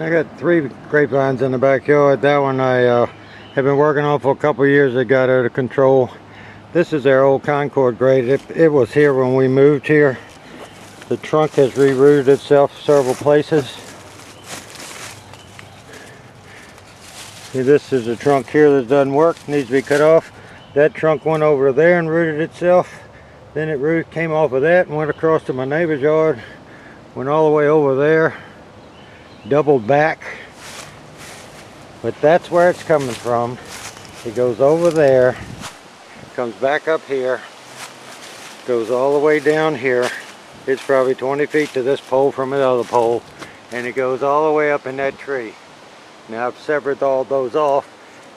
I got 3 grapevines in the backyard. That one I have been working on for a couple of years. It got out of control. This is our old Concord grate. It was here when we moved here. The trunk has rerouted itself several places. See, this is a trunk here that doesn't work, needs to be cut off. That trunk went over there and rooted itself. Then it came off of that and went across to my neighbor's yard. Went all the way over there. Doubled back. But that's where it's coming from. It goes over there. Comes back up here. Goes all the way down here. It's probably 20 feet to this pole from the other pole. And it goes all the way up in that tree. Now I've severed all those off.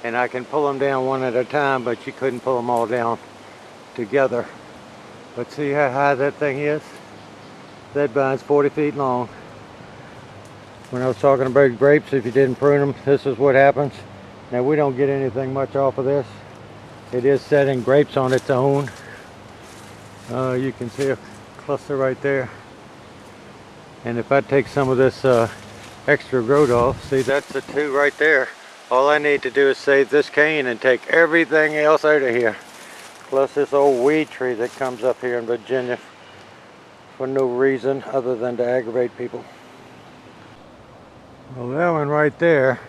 And I can pull them down one at a time, but you couldn't pull them all down together. But see how high that thing is? That vine's 40 feet long. When I was talking about grapes, if you didn't prune them, this is what happens. Now we don't get anything much off of this. It is setting grapes on its own. You can see a cluster right there. And if I take some of this extra growth off, see that's the 2 right there. All I need to do is save this cane and take everything else out of here. Plus this old weed tree that comes up here in Virginia for no reason other than to aggravate people. Well, that one right there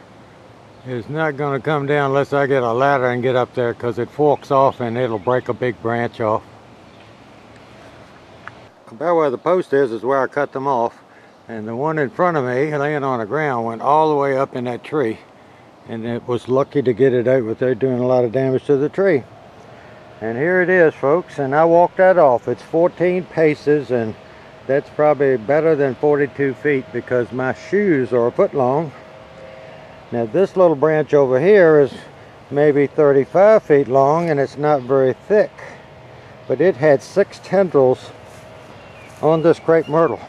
is not going to come down unless I get a ladder and get up there, because it forks off and it'll break a big branch off. About where the post is where I cut them off. And the one in front of me, laying on the ground, went all the way up in that tree. And it was lucky to get it out without doing a lot of damage to the tree. And here it is, folks, and I walked that off. It's 14 paces, and that's probably better than 42 feet because my shoes are a foot long. Now this little branch over here is maybe 35 feet long, and it's not very thick. But it had 6 tendrils on this crepe myrtle.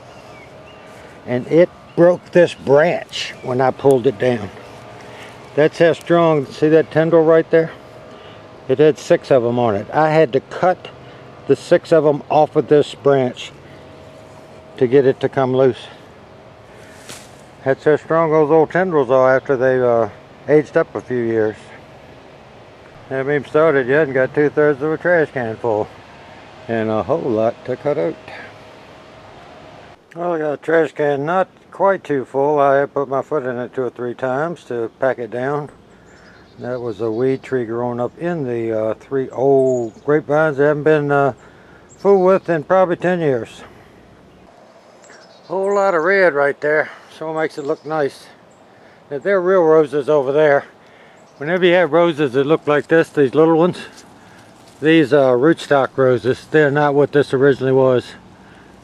And it broke this branch when I pulled it down. That's how strong. See that tendril right there? It had 6 of them on it. I had to cut the 6 of them off of this branch to get it to come loose. That's how strong those old tendrils are after they've aged up a few years. Haven't even started yet and got 2/3 of a trash can full. And a whole lot to cut out. Well, I got a trash can not quite too full. I put my foot in it 2 or 3 times to pack it down. That was a weed tree growing up in the 3 old grapevines that haven't been fooled with in probably 10 years. Whole lot of red right there, so it makes it look nice. Now, there are real roses over there. Whenever you have roses that look like this, these little ones, these are rootstock roses. They're not what this originally was,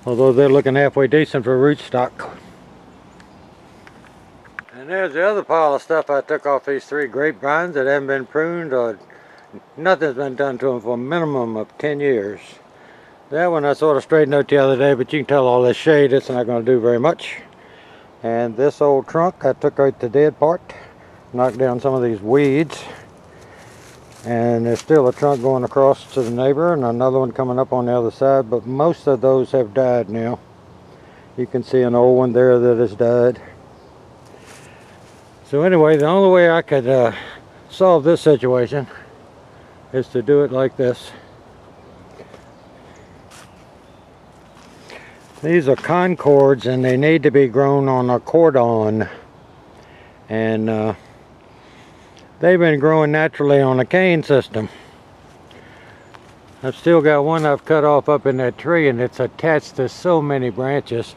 although they're looking halfway decent for rootstock. And there's the other pile of stuff I took off these 3 grapevines that haven't been pruned, or nothing's been done to them for a minimum of 10 years. That one I sort of straightened out the other day, but you can tell all this shade, it's not going to do very much. And this old trunk, I took out the dead part, knocked down some of these weeds. And there's still a trunk going across to the neighbor and another one coming up on the other side, but most of those have died now. You can see an old one there that has died. So anyway, the only way I could solve this situation is to do it like this. These are Concords and they need to be grown on a cordon. And they've been growing naturally on a cane system. I've still got one I've cut off up in that tree, and it's attached to so many branches.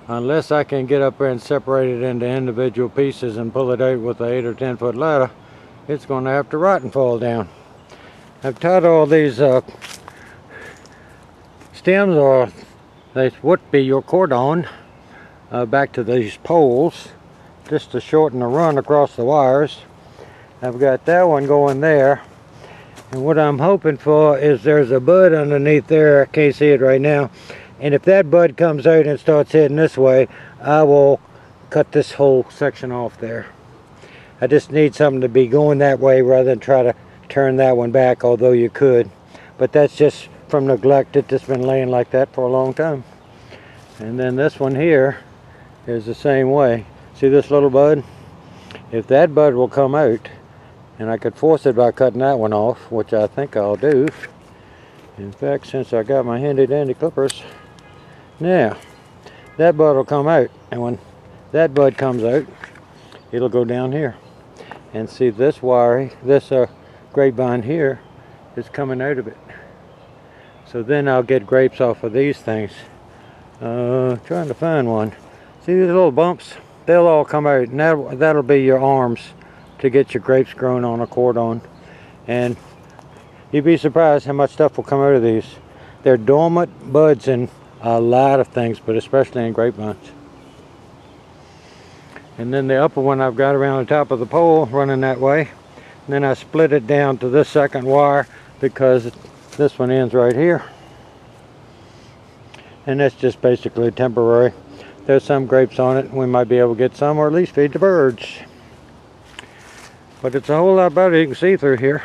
Unless I can get up there and separate it into individual pieces and pull it out with an 8 or 10 foot ladder, it's going to have to rot and fall down. I've tied all these stems, or they would be your cordon, back to these poles just to shorten the run across the wires. I've got that one going there, and what I'm hoping for is there's a bud underneath there. I can't see it right now. And if that bud comes out and starts heading this way, I will cut this whole section off there. I just need something to be going that way rather than try to turn that one back, although you could. But that's just from neglect. It's just been laying like that for a long time. And then this one here is the same way. See this little bud? If that bud will come out, and I could force it by cutting that one off, which I think I'll do. In fact, since I got my handy dandy clippers, now that bud will come out, and when that bud comes out, it'll go down here. And see this wire, this grapevine here is coming out of it. So then I'll get grapes off of these things. Trying to find one. See these little bumps? They'll all come out, and that'll be your arms to get your grapes grown on a cordon. And you'd be surprised how much stuff will come out of these. They're dormant buds in a lot of things, but especially in grapevines. And then the upper one I've got around the top of the pole running that way. And then I split it down to this second wire because this one ends right here. And that's just basically temporary. There's some grapes on it. We might be able to get some, or at least feed the birds. But it's a whole lot better. You can see through here.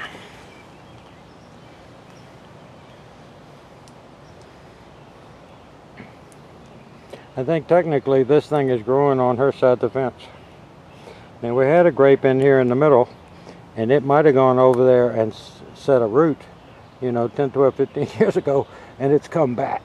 I think technically this thing is growing on her side of the fence. And we had a grape in here in the middle, and it might have gone over there and set a root, you know, 10, 12, 15 years ago, and it's come back.